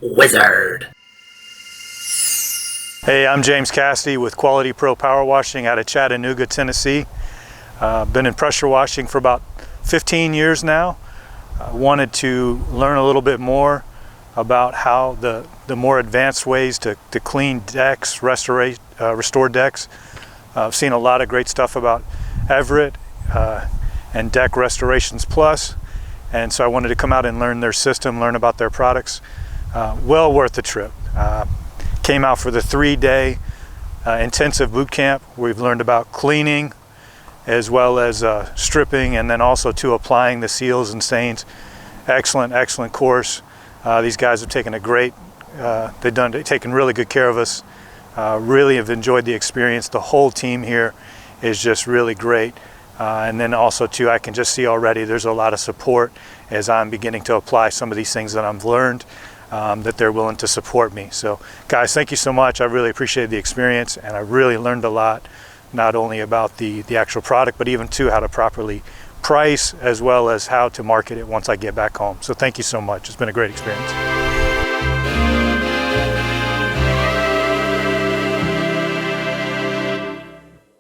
wizard. Hey, I'm James Cassetty with Quality Pro Power Washing out of Chattanooga, Tennessee. Been in pressure washing for about 15 years now. Wanted to learn a little bit more about how the more advanced ways to clean decks, restore decks. I've seen a lot of great stuff about Everett and Deck Restorations Plus, and so I wanted to come out and learn their system, learn about their products. Well worth the trip. Came out for the 3-day intensive boot camp. We've learned about cleaning as well as stripping, and then also to applying the seals and stains. Excellent course. These guys have taken taken really good care of us. Really have enjoyed the experience. The whole team here is just really great. And then also too, I can just see already there's a lot of support as I'm beginning to apply some of these things that I've learned, that they're willing to support me. So guys, thank you so much. I really appreciated the experience, and I really learned a lot, not only about the actual product, but even too how to properly price as well as how to market it once I get back home. So thank you so much. It's been a great experience.